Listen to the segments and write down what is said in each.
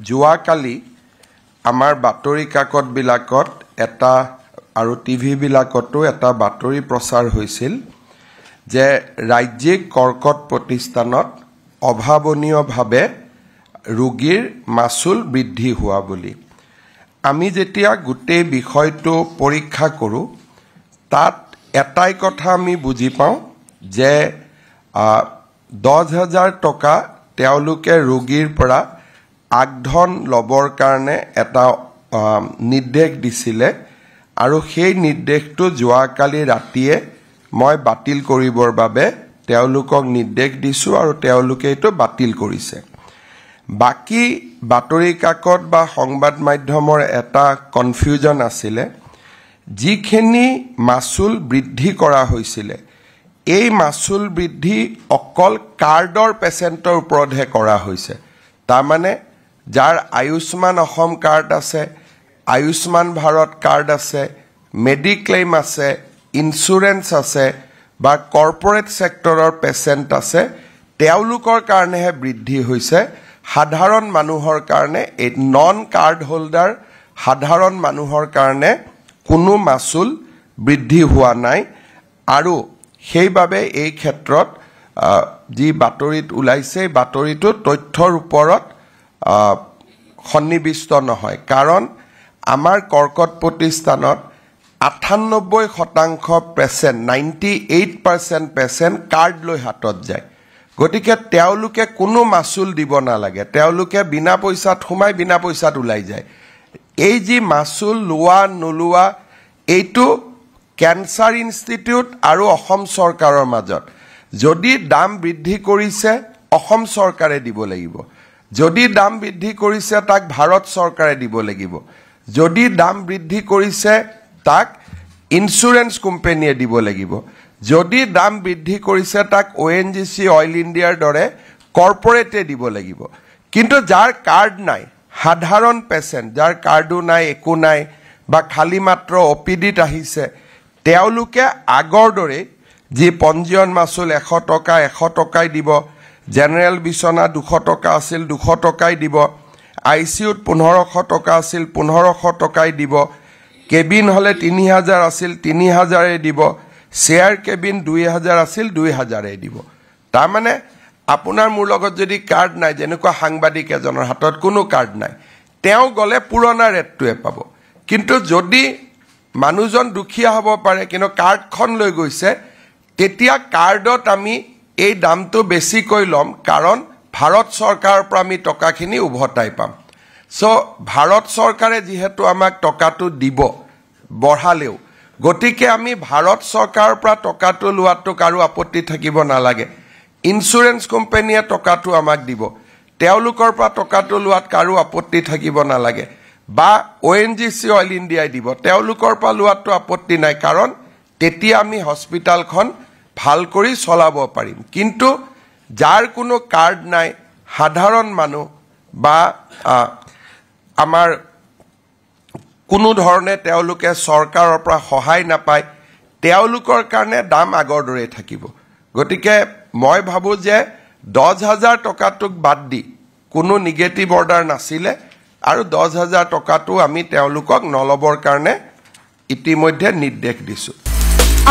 যোৱাকালি আমাৰ বাতৰি কাকত বিলাকত এটা আৰু টিভি বিলাকতো এটা বাতৰি প্ৰচাৰ হৈছিল যে ৰাজ্যিক কৰ্কট প্ৰতিষ্ঠানত অভাৱনীয়ভাৱে ৰোগীৰ মাচুল বৃদ্ধি হোৱা বুলি আমি যেতিয়া গোটেই বিষয়টো পৰীক্ষা কৰোঁ তাত এটাই কথা আমি বুজি পাওঁ যে 10,000 টকা তেওঁলোকে ৰোগীৰ পৰা আগধন লবৰ কাৰণে এটা নিৰ্দেশ দিছিলে আৰু সেই নিৰ্দেশটো যোৱাকালি ৰাতিয়ে মই বাতিল কৰিবৰ বাবে তেওঁলোকক নিৰ্দেশ দিছো আৰু তেওঁলোকে এটো বাতিল কৰিছে বাকি বাতৰি কাকত বা সংবাদ মাধ্যমৰ এটা কনফিউজন আছিলে যিখিনি মাচুল বৃদ্ধি কৰা হৈছিলে এই মাচুল বৃদ্ধি অকল কাৰ্ডৰ পেচেণ্টৰ ওপৰতহে কৰা হৈছে তাৰ মানে যাৰ আয়ুষ্মান অসম কাৰ্ড আছে আয়ুষ্মান ভাৰত কাৰ্ড আছে মেডিক্লেইম আছে ইন্স্যুৰেন্স আছে বা কৰ্পোৰেট সেক্টৰৰ পেচেণ্ট আছে তেওঁলোকৰ কাৰণেহে বৃদ্ধি হৈছে সাধাৰণ মানুহৰ কাৰণে এই নন কাৰ্ড হোল্ডাৰ সাধাৰণ মানুহৰ কাৰণে কোনো মাচুল বৃদ্ধি হোৱা নাই আৰু সেইবাবে এই ক্ষেত্ৰত যি বাতৰিত ওলাইছে বাতৰিটো তথ্যৰ ওপৰত সন্নিবিষ্ট নহয় কাৰণ আমাৰ কৰ্কট প্ৰতিষ্ঠানত 98% পেচেণ্ট 98% পেচেণ্ট কাৰ্ড লৈ হাতত যায় গতিকে তেওঁলোকে কোনো মাচুল দিব নালাগে তেওঁলোকে বিনা পইচাত সোমাই বিনা পইচাত ওলাই যায় এই যি মাচুল লোৱা নলোৱা এইটো ক্যান্সাৰ ইনষ্টিটিউট আৰু অসম চৰকাৰৰ মাজত যদি দাম বৃদ্ধি কৰিছে অসম চৰকাৰে দিব লাগিব যদি দাম বৃদ্ধি কৰিছে তাক ভাৰত চৰকাৰে দিব লাগিব যদি দাম বৃদ্ধি কৰিছে তাক ইন্স্যুৰেন্স কোম্পানীয়ে দিব লাগিব যদি দাম বৃদ্ধি কৰিছে তাক ONGC অইল ইণ্ডিয়াৰ দৰে কৰ্পোৰেটে দিব লাগিব কিন্তু যাৰ কাৰ্ড নাই সাধাৰণ পেচেণ্ট যাৰ কাৰ্ডো নাই একো নাই বা খালি মাত্ৰ OPDত আহিছে তেওঁলোকে আগৰ দৰে যি পঞ্জীয়ন মাচুল 100 টকা 100 টকাই দিব জেনাৰেল বিছনা 200 টকা আছিল 200 টকাই দিব ICUত 1500 টকা আছিল 1500 টকাই দিব কেবিন হলে 3000 আছিল 3000 এ দিব শেয়াৰ কেবিন 2000 আছিল 2000 এ দিব তাৰ মানে আপোনাৰ মোৰ লগত যদি কাৰ্ড নাই যেনেকুৱা সাংবাদিক এজনৰ হাতত কোনো কাৰ্ড নাই তেওঁ গলে পুৰণা ৰেটটোৱে পাব কিন্তু যদি মানুহজন দুখীয়া হ'ব পাৰে কিন্তু কাৰ্ডখন লৈ গৈছে তেতিয়া কাৰ্ডত আমি এই দামটো বেছি কৈ লম কাৰণ ভাৰত চৰকাৰৰ পৰা আমি টকাখিনি উভতাই পাম সো ভাৰত চৰকাৰে যেহেতু আমাক টকাটো দিব বঢ়ালেও গতিকে আমি ভাৰত চৰকাৰৰ পৰা টকাটো লোৱাটো কাৰো আপত্তি থাকিব নালাগে ইন্স্যুৰেন্স কোম্পানীয়ে টকাটো আমাক দিব তেওঁলোকৰ পৰা টকাটো লোৱাত কাৰো আপত্তি থাকিব নালাগে বা ONGC অইল ইণ্ডিয়াই দিব তেওঁলোকৰ পৰা লোৱাটো আপত্তি নাই কাৰণ তেতিয়া আমি হস্পিটালখন ভাল কৰি চলাব পাৰিম কিন্তু যাৰ কোনো কাৰ্ড নাই সাধাৰণ মানুহ বা আমাৰ কোনো ধৰণে তেওঁলোকে চৰকাৰৰ পৰা সহায় নাপায় তেওঁলোকৰ কাৰণে দাম আগৰ দৰে থাকিব গতিকে মই ভাবো যে 10,000 টকাটোক বাদ দি কোনো নিগেটিভ অৰ্ডাৰ নাছিলে আৰু 10,000 টকাটো আমি তেওঁলোকক নলবৰ কাৰণে ইতিমধ্যে নিৰ্দেশ দিছো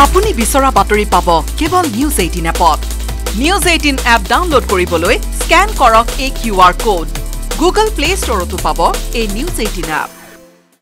আপুনি বিচৰা বাতৰি পাব কেৱল নিউজ 18 এপত নিউজ 18 এপ ডাউনলোড কৰিবলৈ স্ক্যান কৰক এই QR কোড গুগল প্লে ষ্টৰতো পাব এই নিউজ 18 এপ